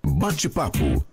Bate-papo.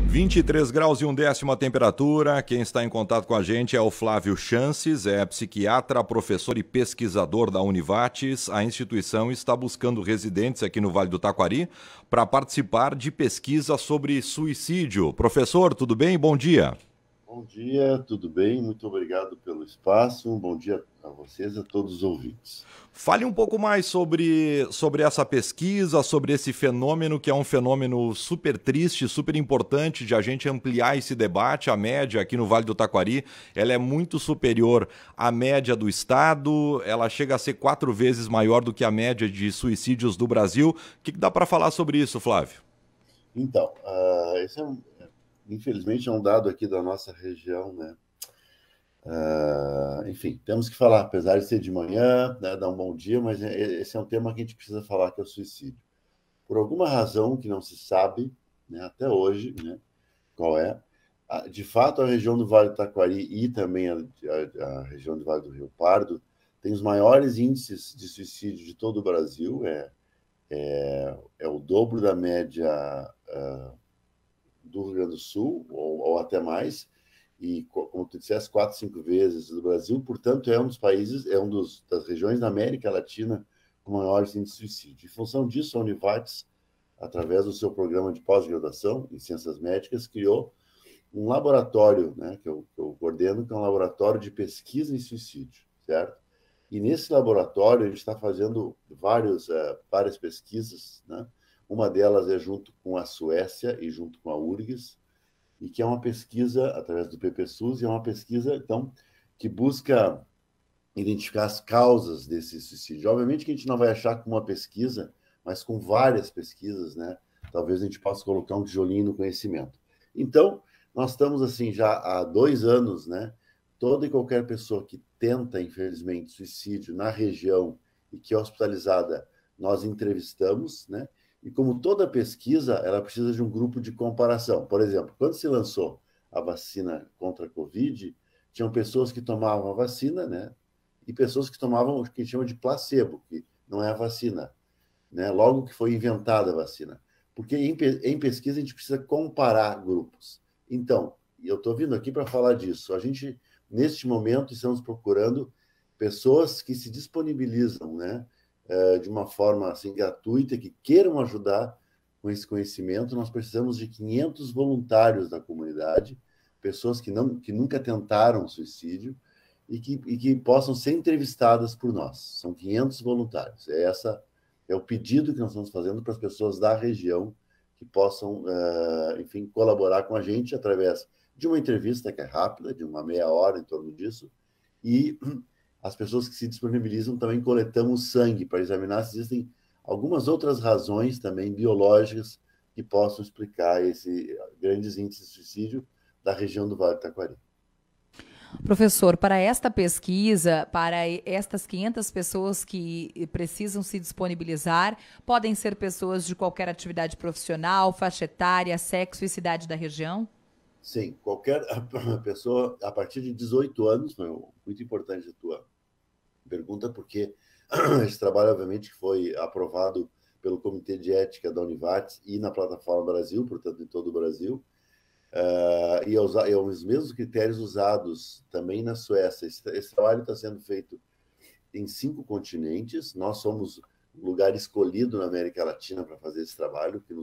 23 graus e 1/10 a temperatura. Quem está em contato com a gente é o Flávio Chances, é psiquiatra, professor e pesquisador da Univates. A instituição está buscando residentes aqui no Vale do Taquari para participar de pesquisa sobre suicídio. Professor, tudo bem? Bom dia. Bom dia, tudo bem? Muito obrigado pelo espaço. Um bom dia a vocês e a todos os ouvintes. Fale um pouco mais sobre essa pesquisa, sobre esse fenômeno, que é um fenômeno super triste, super importante de a gente ampliar esse debate. A média aqui no Vale do Taquari, ela é muito superior à média do estado, ela chega a ser 4 vezes maior do que a média de suicídios do Brasil. O que dá para falar sobre isso, Flávio? Então, esse infelizmente é um dado aqui da nossa região, né? Enfim, temos que falar, apesar de ser de manhã, né, dar um bom dia, mas esse é um tema que a gente precisa falar, que é o suicídio. Por alguma razão que não se sabe, né, até hoje, né, qual é, de fato a região do Vale do Taquari e também a região do Vale do Rio Pardo tem os maiores índices de suicídio de todo o Brasil, é o dobro da média do Rio Grande do Sul, ou até mais, e, como tu disseste, 4, 5 vezes do Brasil. Portanto, é um dos países, das regiões da América Latina com maiores índices de suicídio. Em função disso, a Univates, através do seu programa de pós-graduação em Ciências Médicas, criou um laboratório, né, que eu coordeno, que é um laboratório de pesquisa em suicídio, certo? E nesse laboratório a gente está fazendo várias pesquisas, né? Uma delas é junto com a Suécia e junto com a URGS, e que é uma pesquisa através do PPSUS, e é uma pesquisa, então, que busca identificar as causas desse suicídio. Obviamente que a gente não vai achar com uma pesquisa, mas com várias pesquisas, né? Talvez a gente possa colocar um tijolinho no conhecimento. Então, nós estamos assim já há 2 anos, né? Toda e qualquer pessoa que tenta, infelizmente, suicídio na região e que é hospitalizada, nós entrevistamos, né? E como toda pesquisa, ela precisa de um grupo de comparação. Por exemplo, quando se lançou a vacina contra a Covid, tinham pessoas que tomavam a vacina, né? E pessoas que tomavam o que chama de placebo, que não é a vacina, né? Logo que foi inventada a vacina. Porque em pesquisa a gente precisa comparar grupos. Então, eu estou vindo aqui para falar disso. A gente, neste momento, estamos procurando pessoas que se disponibilizam, né? De uma forma assim, gratuita, que queiram ajudar com esse conhecimento. Nós precisamos de 500 voluntários da comunidade, pessoas que nunca tentaram suicídio e que possam ser entrevistadas por nós. São 500 voluntários. É o pedido que nós estamos fazendo para as pessoas da região que possam, enfim, colaborar com a gente através de uma entrevista que é rápida, de uma meia hora em torno disso, e as pessoas que se disponibilizam também coletamos sangue para examinar se existem algumas outras razões também biológicas que possam explicar esses grandes índices de suicídio da região do Vale do Taquari. Professor, para esta pesquisa, para estas 500 pessoas que precisam se disponibilizar, podem ser pessoas de qualquer atividade profissional, faixa etária, sexo e cidade da região? Sim, qualquer pessoa a partir de 18 anos, muito importante a tua pergunta, porque esse trabalho, obviamente, foi aprovado pelo Comitê de Ética da Univates e na Plataforma Brasil, portanto, em todo o Brasil, e é os mesmos critérios usados também na Suécia. Esse trabalho está sendo feito em 5 continentes. Nós somos o lugar escolhido na América Latina para fazer esse trabalho, que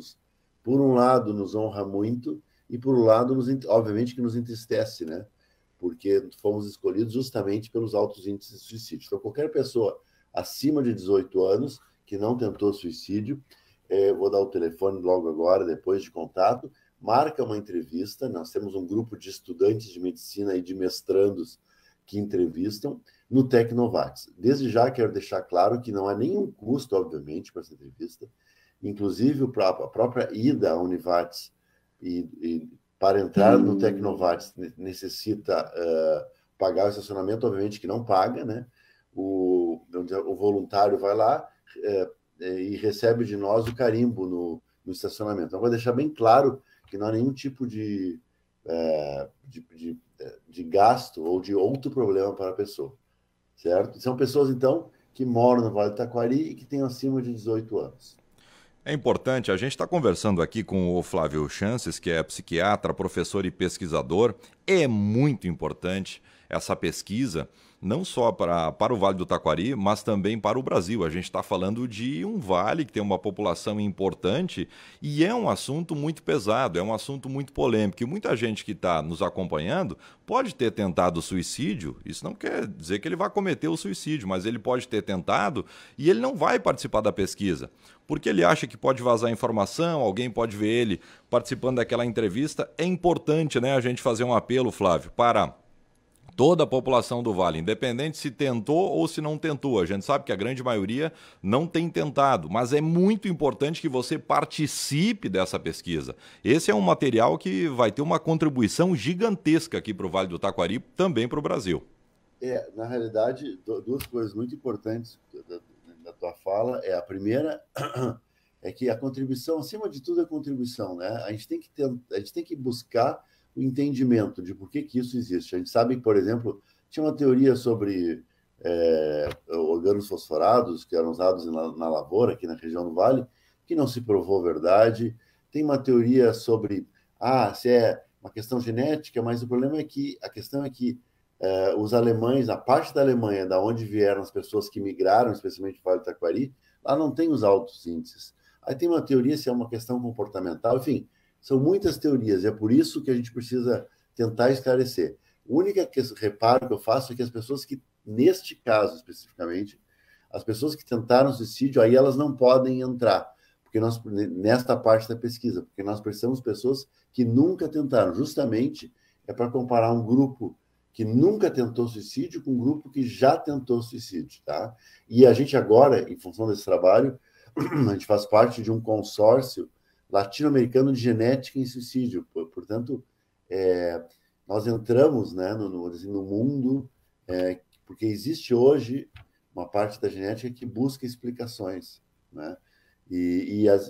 por um lado, nos honra muito, e por um lado, obviamente, que nos entristece, né? Porque fomos escolhidos justamente pelos altos índices de suicídio. Então, qualquer pessoa acima de 18 anos que não tentou suicídio, vou dar o telefone logo agora, depois de contato, marca uma entrevista. Nós temos um grupo de estudantes de medicina e de mestrandos que entrevistam no Tecnovates. Desde já quero deixar claro que não há nenhum custo, obviamente, para essa entrevista. Inclusive, a própria ida à Univates e para entrar no Tecnovates necessita pagar o estacionamento, obviamente que não paga, né? O voluntário vai lá e recebe de nós o carimbo no estacionamento. Então, vou deixar bem claro que não há nenhum tipo de gasto ou de outro problema para a pessoa, certo? São pessoas, então, que moram no Vale do Taquari e que têm acima de 18 anos. É importante, a gente está conversando aqui com o Flávio Chances, que é psiquiatra, professor e pesquisador. É muito importante essa pesquisa, não só para o Vale do Taquari, mas também para o Brasil. A gente está falando de um vale que tem uma população importante e é um assunto muito pesado, é um assunto muito polêmico. E muita gente que está nos acompanhando pode ter tentado suicídio, isso não quer dizer que ele vai cometer o suicídio, mas ele pode ter tentado e ele não vai participar da pesquisa, porque ele acha que pode vazar informação, alguém pode ver ele participando daquela entrevista. É importante, né, a gente fazer um apelo, Flávio, para toda a população do Vale, independente se tentou ou se não tentou. A gente sabe que a grande maioria não tem tentado, mas é muito importante que você participe dessa pesquisa. Esse é um material que vai ter uma contribuição gigantesca aqui para o Vale do Taquari, também para o Brasil. Na realidade, duas coisas muito importantes da tua fala. A primeira é que a contribuição, acima de tudo, é contribuição, né? A gente tem que buscar o entendimento de por que isso existe. A gente sabe, por exemplo, tinha uma teoria sobre organos fosforados que eram usados na lavoura, aqui na região do Vale, que não se provou verdade. Tem uma teoria sobre se é uma questão genética, mas o problema é que a questão é que os alemães, a parte da Alemanha, da onde vieram as pessoas que migraram, especialmente para o Vale do Taquari, lá não tem os altos índices. Aí tem uma teoria se é uma questão comportamental, enfim, são muitas teorias, e é por isso que a gente precisa tentar esclarecer. O único reparo que eu faço é que as pessoas que, neste caso especificamente, as pessoas que tentaram suicídio, aí elas não podem entrar, porque nesta parte da pesquisa, porque nós precisamos de pessoas que nunca tentaram, justamente é para comparar um grupo que nunca tentou suicídio com um grupo que já tentou suicídio, tá? E a gente agora, em função desse trabalho, a gente faz parte de um consórcio latino-americano de genética em suicídio. Portanto, nós entramos, né, no mundo, porque existe hoje uma parte da genética que busca explicações, né? E as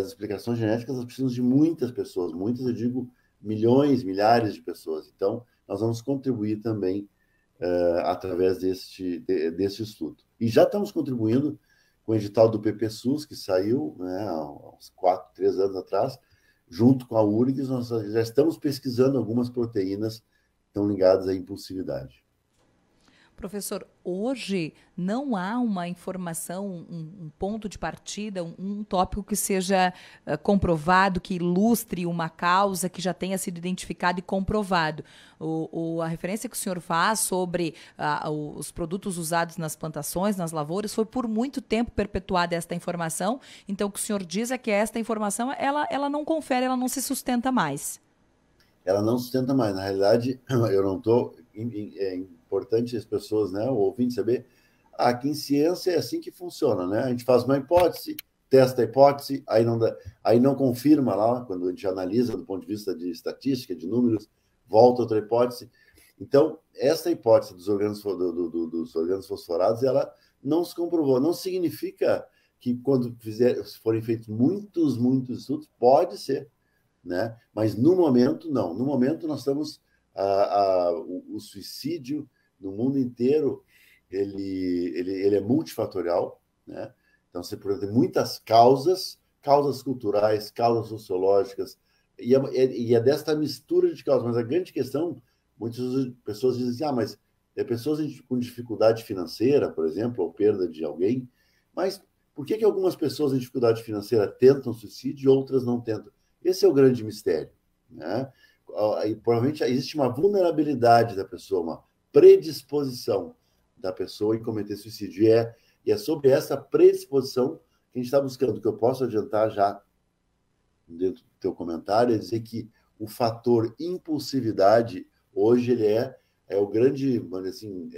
explicações genéticas elas precisam de muitas pessoas, muitas, eu digo, milhões, milhares de pessoas. Então, nós vamos contribuir também através deste estudo. E já estamos contribuindo com o edital do PPSUS, que saiu, né, há uns 3 anos atrás, junto com a URGS, nós já estamos pesquisando algumas proteínas que estão ligadas à impulsividade. Professor, hoje não há uma informação, um ponto de partida, um tópico que seja comprovado, que ilustre uma causa que já tenha sido identificado e comprovado. A referência que o senhor faz sobre os produtos usados nas plantações, nas lavouras, foi por muito tempo perpetuada esta informação. Então, o que o senhor diz é que esta informação ela não confere, ela não se sustenta mais. Ela não sustenta mais. Na realidade, eu não estou... importante as pessoas, né, o ouvinte saber, que em ciência é assim que funciona, né? A gente faz uma hipótese, testa a hipótese, aí não confirma lá, quando a gente analisa do ponto de vista de estatística, de números, volta outra hipótese. Então, essa hipótese dos organos fosforados, ela não se comprovou. Não significa que quando forem feitos muitos estudos, pode ser, né? Mas no momento, não. No momento, nós estamos... o suicídio no mundo inteiro ele é multifatorial, né? Então você pode ter muitas causas culturais, causas sociológicas, e é desta mistura de causas. Mas a grande questão, muitas pessoas dizem assim, mas pessoas com dificuldade financeira, por exemplo, ou perda de alguém, mas por que algumas pessoas em dificuldade financeira tentam suicídio e outras não tentam? Esse é o grande mistério, né? Provavelmente existe uma vulnerabilidade da pessoa, uma predisposição da pessoa em cometer suicídio. E é sobre essa predisposição que a gente está buscando. O que eu posso adiantar já dentro do teu comentário é dizer que o fator impulsividade hoje ele é o grande, assim,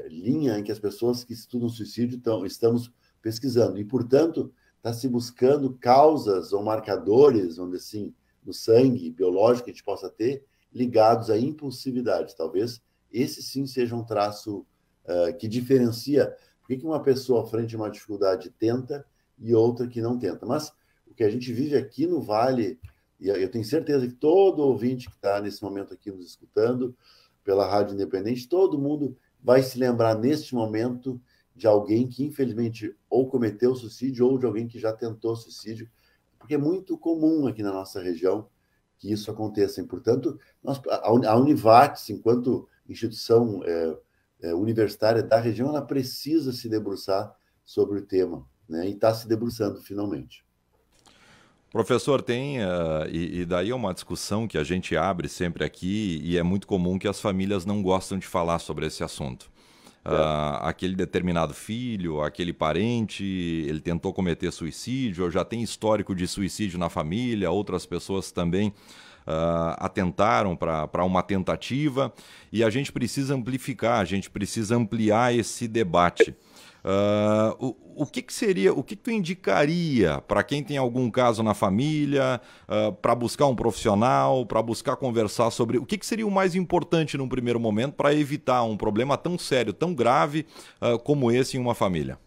linha em que as pessoas que estudam suicídio estamos pesquisando. E, portanto, está se buscando causas ou marcadores, vamos dizer assim, no sangue biológico que a gente possa ter, ligados à impulsividade. Talvez esse sim seja um traço que diferencia por que uma pessoa frente a uma dificuldade tenta e outra que não tenta. Mas o que a gente vive aqui no Vale, e eu tenho certeza que todo ouvinte que está nesse momento aqui nos escutando, pela Rádio Independente, todo mundo vai se lembrar neste momento de alguém que, infelizmente, ou cometeu suicídio ou de alguém que já tentou suicídio, porque é muito comum aqui na nossa região que isso aconteça. E, portanto, a Univates, enquanto instituição universitária da região, ela precisa se debruçar sobre o tema, né? E está se debruçando finalmente. Professor, e daí é uma discussão que a gente abre sempre aqui e é muito comum que as famílias não gostam de falar sobre esse assunto. Aquele determinado filho, aquele parente, ele tentou cometer suicídio, ou já tem histórico de suicídio na família, outras pessoas também atentaram para uma tentativa, e a gente precisa amplificar, a gente precisa ampliar esse debate. O que seria, o que tu indicaria para quem tem algum caso na família, para buscar um profissional, para buscar conversar sobre o que seria o mais importante num primeiro momento para evitar um problema tão sério, tão grave como esse em uma família?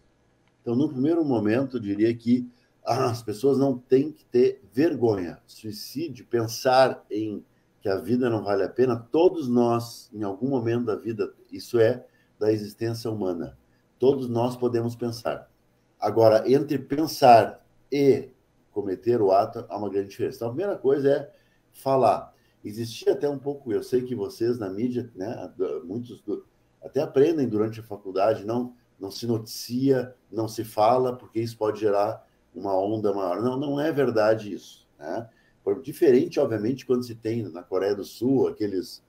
Então, no primeiro momento, eu diria que as pessoas não têm que ter vergonha. Suicídio, pensar em que a vida não vale a pena, todos nós, em algum momento da vida, isso é da existência humana. Todos nós podemos pensar. Agora, entre pensar e cometer o ato, há uma grande diferença. Então, a primeira coisa é falar. Existia até um pouco, eu sei que vocês na mídia, né, muitos até aprendem durante a faculdade, não se noticia, não se fala, porque isso pode gerar uma onda maior. Não é verdade isso, né? Diferente, obviamente, quando se tem na Coreia do Sul aqueles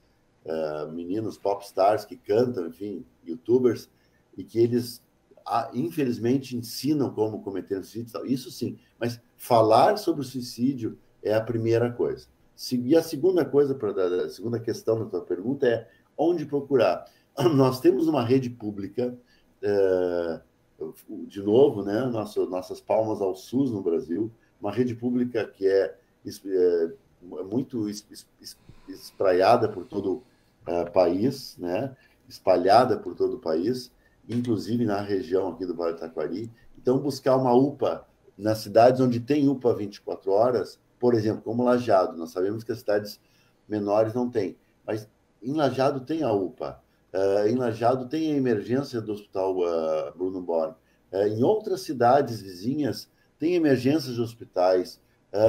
meninos popstars que cantam, enfim, youtubers, e que eles, infelizmente, ensinam como cometer suicídio. Isso sim, mas falar sobre o suicídio é a primeira coisa. E a segunda coisa, a segunda questão da tua pergunta é onde procurar. Nós temos uma rede pública, de novo, né, nossas palmas ao SUS no Brasil, uma rede pública que é muito espraiada por todo o país, né, espalhada por todo o país, inclusive na região aqui do Vale do Taquari. Então, buscar uma UPA nas cidades onde tem UPA 24 horas, por exemplo, como Lajeado. Nós sabemos que as cidades menores não têm, mas em Lajeado tem a UPA. Em Lajeado tem a emergência do Hospital Bruno Born. Em outras cidades vizinhas tem emergências de hospitais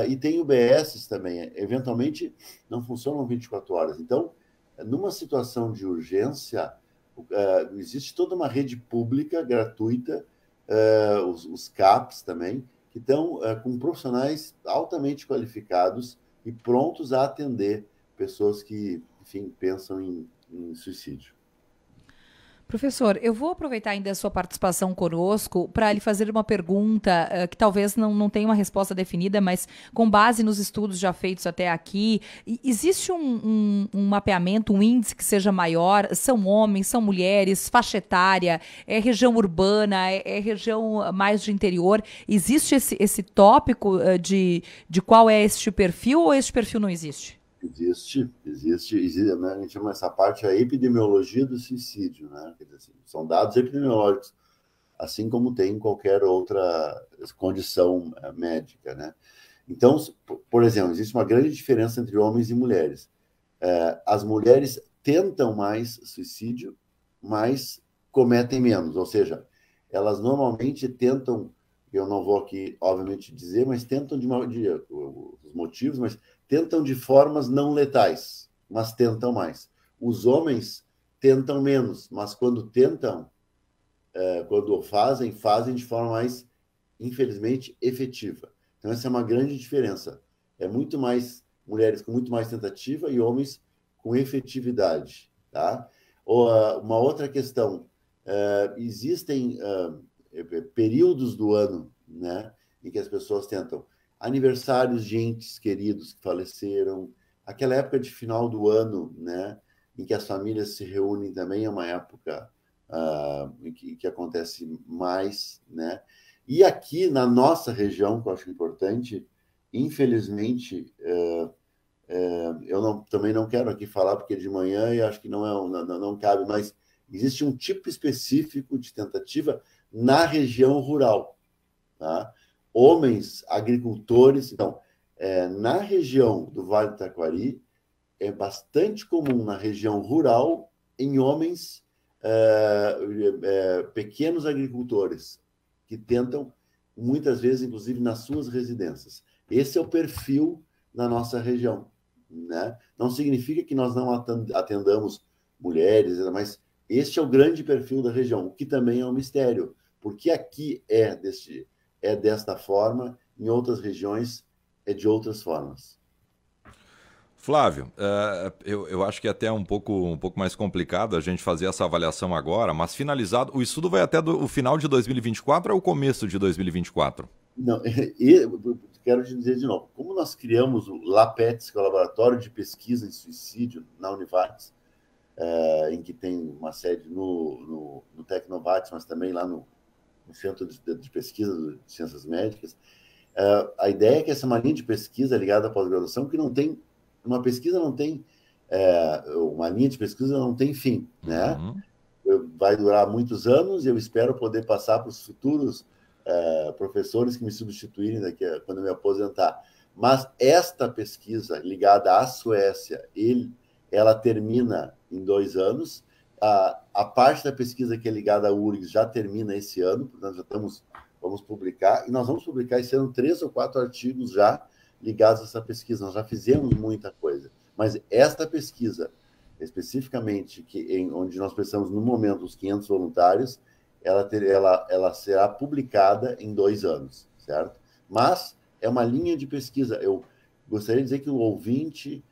e tem UBSs também. Eventualmente, não funcionam 24 horas. Então, numa situação de urgência, existe toda uma rede pública gratuita, os CAPs também, que estão com profissionais altamente qualificados e prontos a atender pessoas que, enfim, pensam em suicídio. Professor, eu vou aproveitar ainda a sua participação conosco para lhe fazer uma pergunta que talvez não tenha uma resposta definida, mas com base nos estudos já feitos até aqui, existe um mapeamento, um índice que seja maior? São homens, são mulheres, faixa etária, é região urbana, é região mais de interior? Existe esse tópico de qual é este perfil ou este perfil não existe? Existe, né? A gente chama essa parte a epidemiologia do suicídio, né? Quer dizer, assim, são dados epidemiológicos, assim como tem em qualquer outra condição médica, né? Então, por exemplo, existe uma grande diferença entre homens e mulheres. As mulheres tentam mais suicídio, mas cometem menos, ou seja, elas normalmente tentam, eu não vou aqui, obviamente, dizer, mas tentam os motivos, mas tentam de formas não letais, mas tentam mais. Os homens tentam menos, mas quando tentam, quando fazem de forma mais, infelizmente, efetiva. Então, essa é uma grande diferença. É muito mais mulheres com muito mais tentativa e homens com efetividade. Tá? Uma outra questão, existem períodos do ano, né, em que as pessoas tentam. Aniversários de entes queridos que faleceram, aquela época de final do ano, né, em que as famílias se reúnem também, é uma época em que acontece mais, né? E aqui na nossa região, que eu acho importante, infelizmente, eu também não quero aqui falar porque é de manhã e acho que não cabe, mas existe um tipo específico de tentativa na região rural, tá? Homens agricultores. Então, na região do Vale do Taquari, é bastante comum na região rural, em homens pequenos agricultores que tentam, muitas vezes, inclusive, nas suas residências. Esse é o perfil da nossa região, né? Não significa que nós não atendamos mulheres, mas este é o grande perfil da região, o que também é um mistério, porque aqui é desta forma, em outras regiões é de outras formas. Flávio, eu acho que é até um pouco mais complicado a gente fazer essa avaliação agora, mas finalizado, o estudo vai até o final de 2024 ou o começo de 2024? Não, quero te dizer de novo, como nós criamos o LAPETS, que é o Laboratório de Pesquisa em Suicídio, na Univates, em que tem uma sede no Tecnovates, mas também lá no Centro de Pesquisa de Ciências Médicas, a ideia é que essa é uma linha de pesquisa ligada à pós-graduação que não tem. Uma pesquisa não tem. Uma linha de pesquisa não tem fim, né? Vai durar muitos anos e eu espero poder passar para os futuros professores que me substituírem quando eu me aposentar. Mas esta pesquisa ligada à Suécia, ela termina em 2 anos. A parte da pesquisa que é ligada à URGS já termina esse ano, portanto, vamos publicar, e nós vamos publicar esse ano 3 ou 4 artigos já ligados a essa pesquisa. Nós já fizemos muita coisa, mas esta pesquisa, especificamente, onde nós precisamos, no momento, os 500 voluntários, ela será publicada em 2 anos, certo? Mas é uma linha de pesquisa. Eu gostaria de dizer que o ouvinte,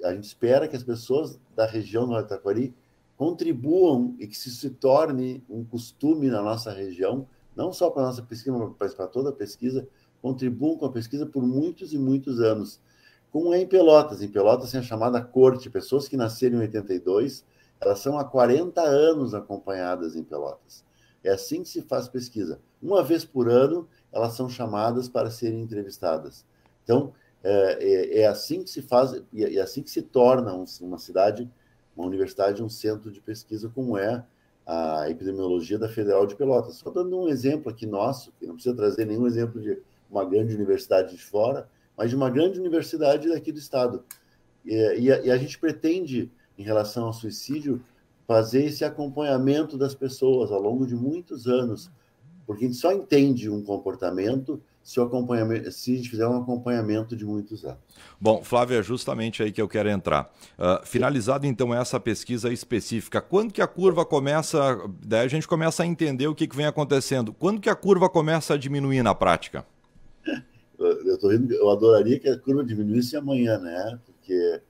a gente espera que as pessoas da região do Vale do Taquari contribuam e que se torne um costume na nossa região, não só para a nossa pesquisa, mas para toda a pesquisa, contribuam com a pesquisa por muitos e muitos anos. Como é em Pelotas. Em Pelotas tem a chamada corte, pessoas que nasceram em 82, elas são há 40 anos acompanhadas em Pelotas. É assim que se faz pesquisa. Uma vez por ano, elas são chamadas para serem entrevistadas. Então, é assim que se faz, e é assim que se torna uma cidade, uma universidade, um centro de pesquisa, como é a epidemiologia da Federal de Pelotas. Só dando um exemplo aqui nosso, que não precisa trazer nenhum exemplo de uma grande universidade de fora, mas de uma grande universidade daqui do estado. E a gente pretende, em relação ao suicídio, fazer esse acompanhamento das pessoas ao longo de muitos anos, porque a gente só entende um comportamento se a gente fizer um acompanhamento de muitos anos. Bom, Flávio, é justamente aí que eu quero entrar. Finalizado, então, essa pesquisa específica, quando que a curva começa, daí a gente começa a entender o que vem acontecendo, quando que a curva começa a diminuir na prática? Eu adoraria que a curva diminuísse amanhã, né? Porque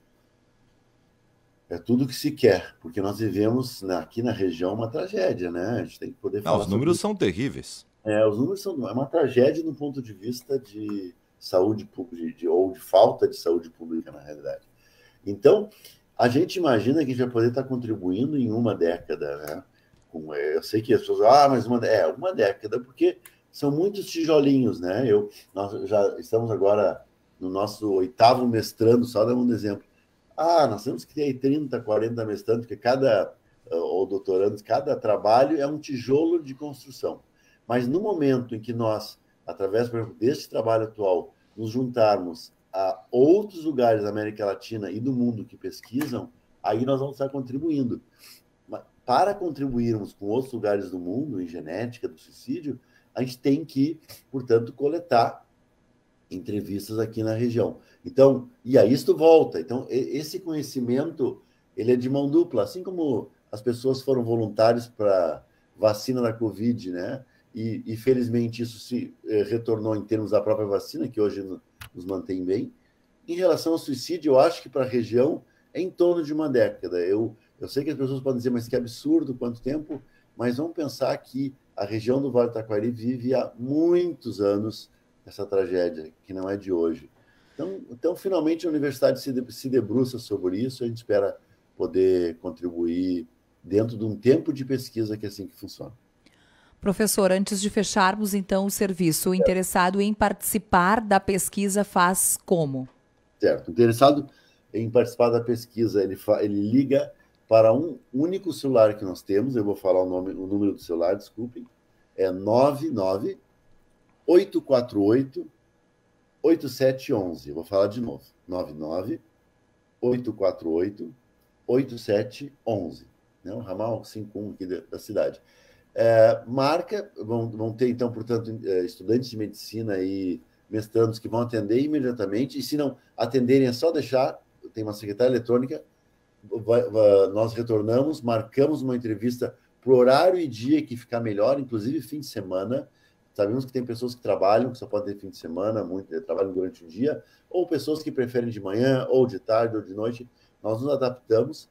é tudo que se quer, porque nós vivemos aqui na região uma tragédia, né? A gente tem que poder falar. Os números são terríveis. Os números são uma tragédia do ponto de vista de saúde pública, ou de falta de saúde pública, na realidade. Então, a gente imagina que a gente vai poder estar contribuindo em uma década, né? Eu sei que as pessoas, mas uma década, porque são muitos tijolinhos, né? Nós já estamos agora no nosso 8º mestrando, só dando um exemplo. Nós temos que ter aí 30, 40 mestrandos, porque ou doutorandos, cada trabalho é um tijolo de construção. Mas no momento em que nós, através, por exemplo, deste trabalho atual, nos juntarmos a outros lugares da América Latina e do mundo que pesquisam, aí nós vamos estar contribuindo. Mas para contribuirmos com outros lugares do mundo, em genética do suicídio, a gente tem que, portanto, coletar entrevistas aqui na região. Então, e aí isto volta. Então, esse conhecimento, ele é de mão dupla, assim como as pessoas foram voluntários para vacina da Covid, né? E felizmente isso se retornou em termos da própria vacina, que hoje nos mantém bem. Em relação ao suicídio, eu acho que para a região é em torno de uma década. Eu sei que as pessoas podem dizer, mas que absurdo, quanto tempo? Mas vamos pensar que a região do Vale do Taquari vive há muitos anos essa tragédia, que não é de hoje. Então finalmente a universidade se debruça sobre isso, a gente espera poder contribuir dentro de um tempo de pesquisa que é assim que funciona. Professor, antes de fecharmos, então, o serviço, o interessado em participar da pesquisa faz como? Certo. O interessado em participar da pesquisa, ele liga para um único celular que nós temos, eu vou falar o número do celular, desculpem, é 99-848-8711. Eu vou falar de novo, 99-848-8711. né? O ramal 51 aqui da cidade. Vão ter, então, portanto, estudantes de medicina e mestrandos que vão atender imediatamente, e se não atenderem, é só deixar, tem uma secretária eletrônica, nós retornamos, marcamos uma entrevista para o horário e dia que ficar melhor, inclusive fim de semana. Sabemos que tem pessoas que trabalham, que só podem ter fim de semana, trabalham durante o dia, ou pessoas que preferem de manhã, ou de tarde, ou de noite. Nós nos adaptamos,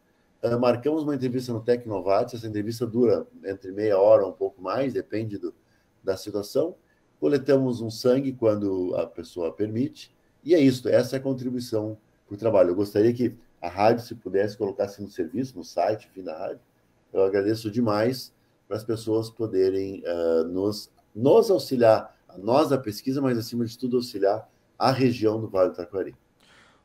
marcamos uma entrevista no Tecnovates. Essa entrevista dura entre meia hora, um pouco mais, depende da situação. Coletamos um sangue quando a pessoa permite, e é isso, essa é a contribuição para o trabalho. Eu gostaria que a rádio, se pudesse, colocasse no serviço, no site, enfim, da rádio. Eu agradeço demais para as pessoas poderem nos auxiliar, a nós da pesquisa, mas, acima de tudo, auxiliar a região do Vale do Taquari.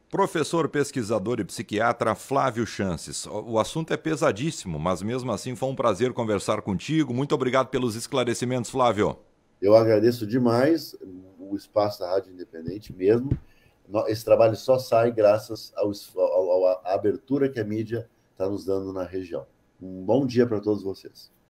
Professor, pesquisador e psiquiatra Flávio Chances. O assunto é pesadíssimo, mas mesmo assim foi um prazer conversar contigo. Muito obrigado pelos esclarecimentos, Flávio. Eu agradeço demais o espaço da Rádio Independente mesmo. Esse trabalho só sai graças à abertura que a mídia está nos dando na região. Um bom dia para todos vocês.